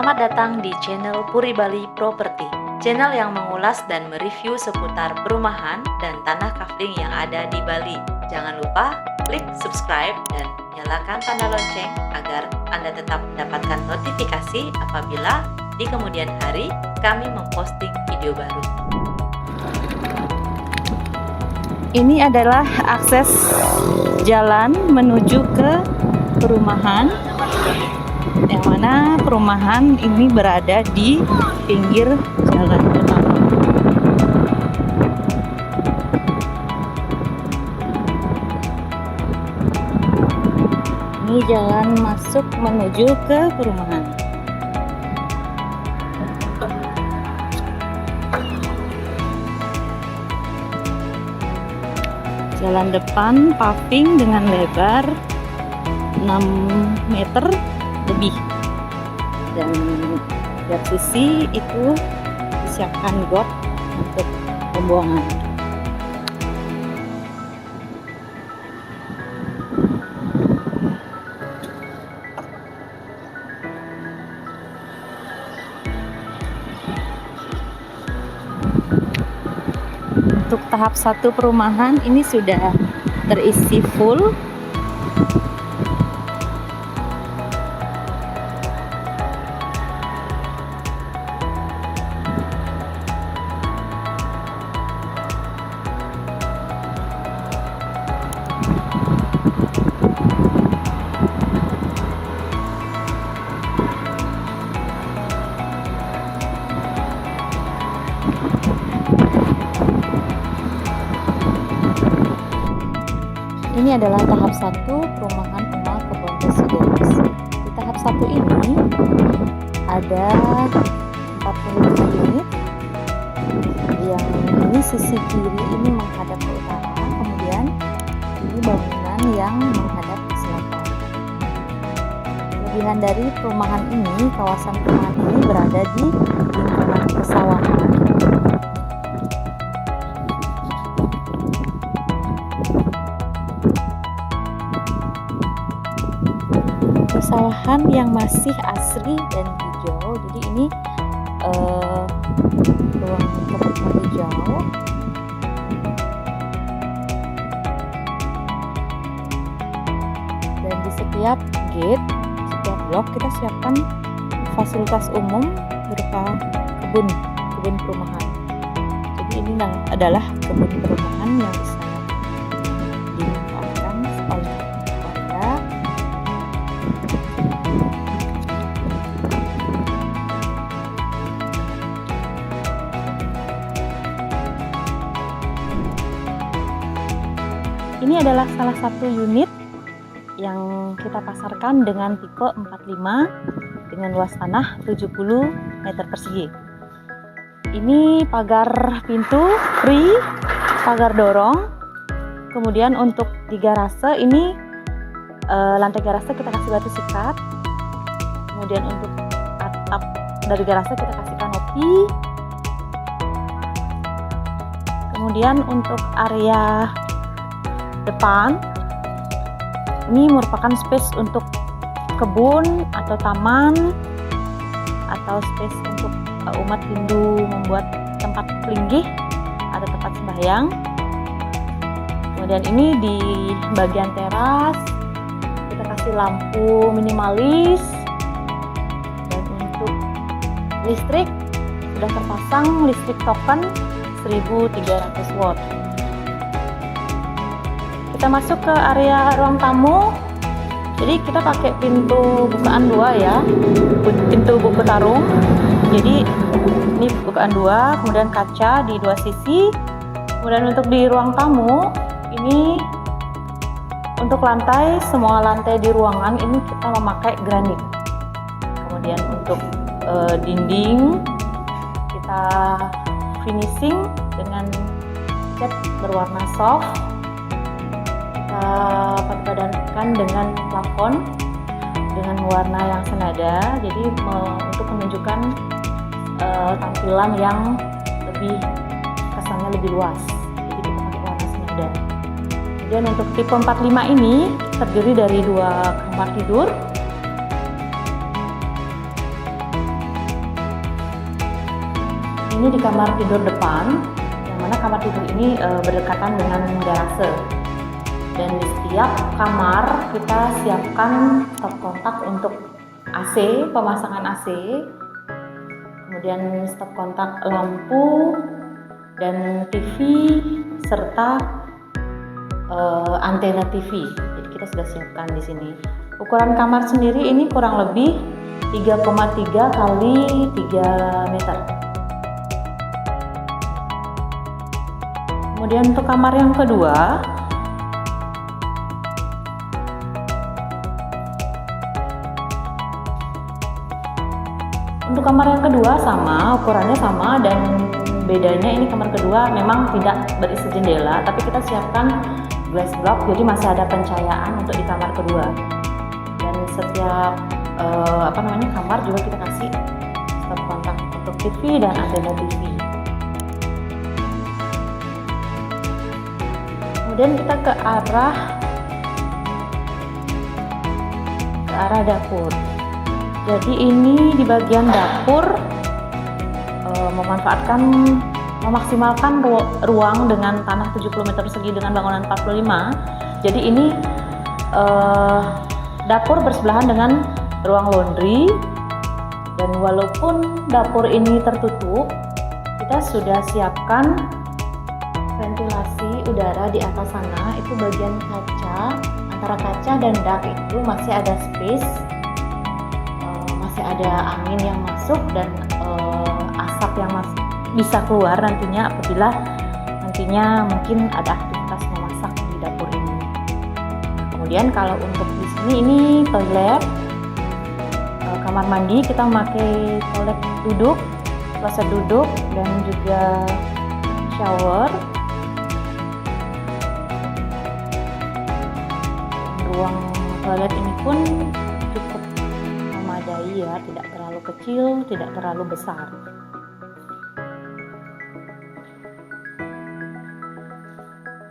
Selamat datang di channel Puri Bali Property, channel yang mengulas dan mereview seputar perumahan dan tanah kafling yang ada di Bali. Jangan lupa klik subscribe dan nyalakan tanda lonceng agar Anda tetap mendapatkan notifikasi apabila di kemudian hari kami memposting video baru. Ini adalah akses jalan menuju ke perumahan, yang mana perumahan ini berada di pinggir jalan utama. Ini jalan masuk menuju ke perumahan. Jalan depan paving dengan lebar 6 meter lebih, dan di sisi itu disiapkan got untuk pembuangan. Untuk tahap 1 perumahan ini sudah terisi full. Ini adalah tahap 1 perumahan Uma Kebon Residence. Di tahap 1 ini ada 47 unit, yang ini sisi kiri ini menghadap ke utara, kemudian ini bangunan yang menghadap ke selatan. Kelebihan dari perumahan ini, kawasan perumahan ini berada di lingkungan persawahan. Persawahan yang masih asri dan hijau, jadi ini ruang terbuka hijau. Dan di setiap gate, setiap blok kita siapkan fasilitas umum berupa kebun perumahan. Jadi ini adalah kebun perumahan yang bisa dimanfaatkan oleh warga. Ini adalah salah satu unit yang kita pasarkan dengan tipe 45 dengan luas tanah 70 meter persegi. Ini pagar pintu free, pagar dorong. Kemudian untuk di garase ini lantai garase kita kasih batu sikat. Kemudian untuk atap dari garase kita kasih kanopi. Kemudian untuk area depan ini merupakan space untuk kebun atau taman, atau space untuk umat Hindu membuat tempat linggih atau tempat sembahyang. Kemudian ini di bagian teras kita kasih lampu minimalis, dan untuk listrik sudah terpasang listrik token 1300 watt. Kita masuk ke area ruang tamu. Jadi kita pakai pintu bukaan 2 ya, pintu buku tarung. Jadi ini bukaan 2, kemudian kaca di 2 sisi. Kemudian untuk di ruang tamu ini, untuk lantai, semua lantai di ruangan ini kita memakai granit. Kemudian untuk dinding kita finishing dengan cat berwarna soft. Padankan dengan plafon dengan warna yang senada, jadi untuk menunjukkan tampilan yang lebih, kesannya lebih luas, jadi kita pakai warna senada. Kemudian untuk tipe 45 ini terdiri dari 2 kamar tidur, Ini di kamar tidur depan, yang mana kamar tidur ini berdekatan dengan garase. Dan di setiap kamar kita siapkan stop kontak untuk AC, pemasangan AC, kemudian stop kontak lampu dan TV serta antena TV. Jadi kita sudah siapkan di sini. Ukuran kamar sendiri ini kurang lebih 3,3 kali 3 meter. Kemudian untuk kamar yang kedua, sama, ukurannya sama, dan bedanya ini kamar kedua memang tidak berisi jendela, tapi kita siapkan glass block, jadi masih ada pencahayaan untuk di kamar kedua. Dan setiap kamar juga kita kasih stop kontak untuk TV dan antena TV. Kemudian kita ke arah dapur. Jadi ini di bagian dapur memaksimalkan ruang dengan tanah 70 meter persegi dengan bangunan 45. Jadi ini dapur bersebelahan dengan ruang laundry, dan walaupun dapur ini tertutup, kita sudah siapkan ventilasi udara di atas sana. Itu bagian kaca, antara kaca dan dak itu masih ada space, masih ada angin yang masuk dan asap yang masih bisa keluar nantinya apabila mungkin ada aktivitas memasak di dapur ini. Kemudian kalau untuk di sini ini toilet, kamar mandi, kita memakai toilet duduk, kloset duduk, dan juga shower. Ruang toilet ini pun cukup memadai ya, tidak terlalu kecil, tidak terlalu besar.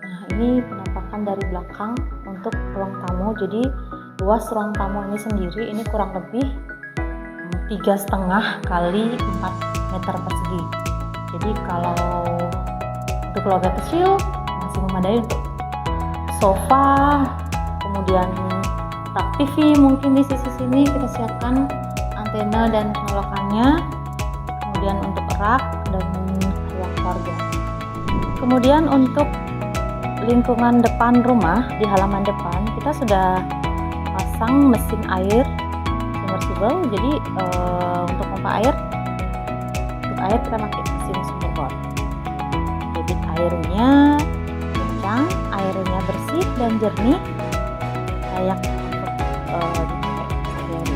Nah, ini penampakan dari belakang untuk ruang tamu. Jadi luas ruang tamu ini sendiri ini kurang lebih 3,5 kali 4 meter persegi. Jadi kalau untuk keluarga kecil masih memadai untuk sofa, kemudian rak TV mungkin di sisi sini kita siapkan antena dan colokannya, kemudian untuk rak dan ruang keluarga. Kemudian untuk lingkungan depan rumah, di halaman depan kita sudah pasang mesin air submersible. Jadi untuk pompa air, kita pakai mesin superbot. Debit airnya kencang, airnya bersih dan jernih, layak untuk dipakai sehari-hari.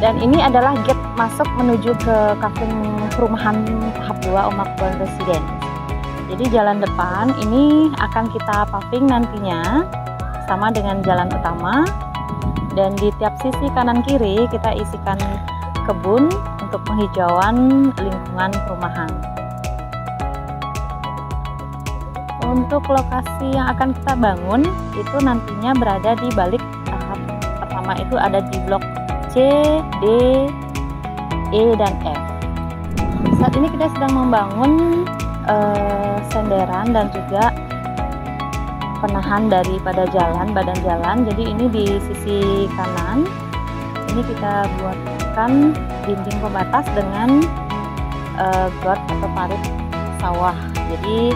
Dan ini adalah gate masuk menuju ke kafling perumahan tahap 2 Oma Kebon Residence. Jadi jalan depan ini akan kita paving nantinya sama dengan jalan utama, dan di tiap sisi kanan kiri kita isikan kebun untuk penghijauan lingkungan perumahan. Untuk lokasi yang akan kita bangun itu nantinya berada di balik tahap pertama, itu ada di blok C, D, E, dan F. Saat ini kita sedang membangun senderan dan juga penahan daripada badan jalan. Jadi ini di sisi kanan ini kita buatkan dinding pembatas dengan got atau parit sawah. Jadi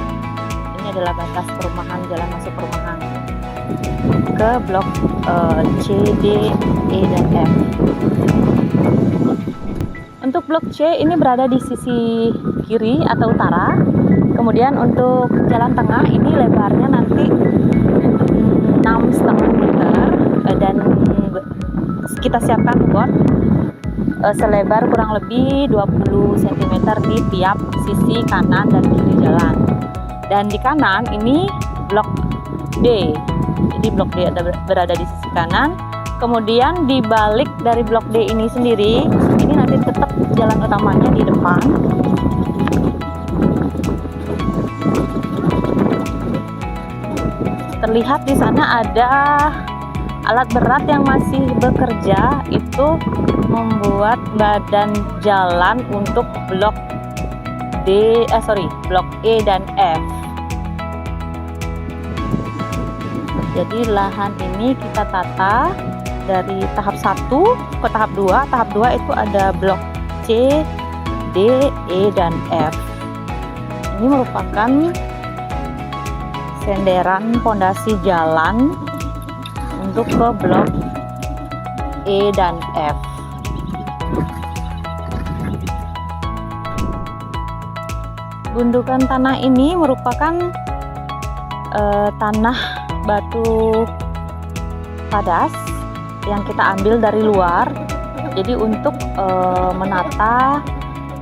ini adalah batas perumahan, jalan masuk perumahan ke blok C, D, E, dan F. Untuk blok C ini berada di sisi kiri atau utara. Kemudian untuk jalan tengah ini lebarnya nanti 6,5 meter, dan kita siapkan got selebar kurang lebih 20 cm di tiap sisi kanan dan kiri jalan. Dan di kanan ini blok D. Jadi blok D berada di sisi kanan. Kemudian di balik dari blok D ini sendiri, ini nanti tetap jalan utamanya di depan. Terlihat di sana alat berat yang masih bekerja itu membuat badan jalan untuk blok blok E dan F. Jadi lahan ini kita tata dari tahap 1 ke tahap 2. Tahap 2 itu ada blok C, D, E, dan F. Ini merupakan senderan pondasi jalan untuk ke blok E dan F. Gundukan tanah ini merupakan tanah batu padas yang kita ambil dari luar. Jadi untuk menata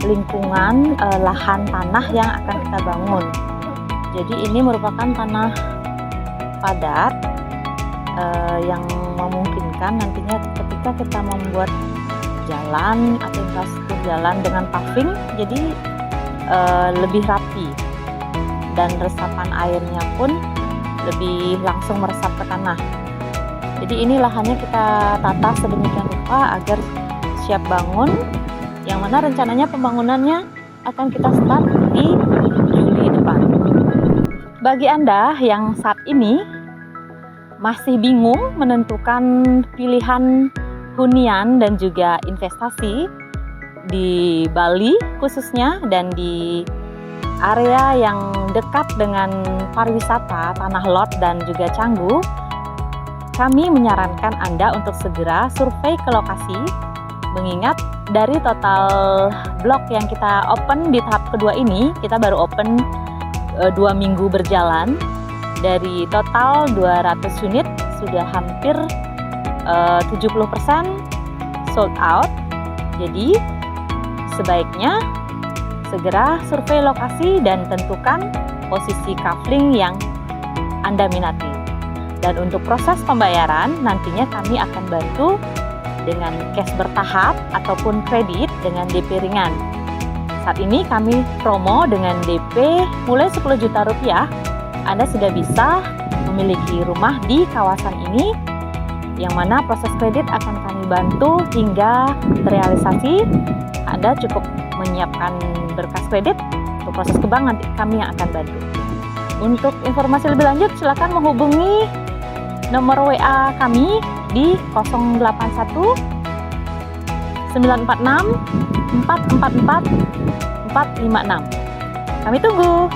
lingkungan lahan tanah yang akan kita bangun. Jadi ini merupakan tanah padat yang memungkinkan nantinya ketika kita membuat jalan atau infrastruktur jalan dengan paving, jadi lebih rapi dan resapan airnya pun lebih langsung meresap ke tanah. Jadi ini lahannya kita tata sedemikian rupa agar siap bangun, yang mana rencananya pembangunannya akan kita start di Juli depan. Bagi Anda yang saat ini masih bingung menentukan pilihan hunian dan juga investasi di Bali khususnya dan di area yang dekat dengan pariwisata Tanah Lot dan juga Canggu, kami menyarankan Anda untuk segera survei ke lokasi, mengingat dari total blok yang kita open di tahap kedua ini, kita baru open 2 minggu berjalan. Dari total 200 unit sudah hampir 70% sold out. Jadi sebaiknya segera survei lokasi dan tentukan posisi kafling yang Anda minati. Dan untuk proses pembayaran nantinya kami akan bantu dengan cash bertahap ataupun kredit dengan DP ringan. Saat ini kami promo dengan DP mulai 10 juta rupiah. Anda sudah bisa memiliki rumah di kawasan ini, yang mana proses kredit akan kami bantu hingga terrealisasi. Anda cukup menyiapkan berkas kredit, untuk proses ke bank nanti kami yang akan bantu. Untuk informasi lebih lanjut silakan menghubungi nomor WA kami di 081 946 444 456. Kami tunggu.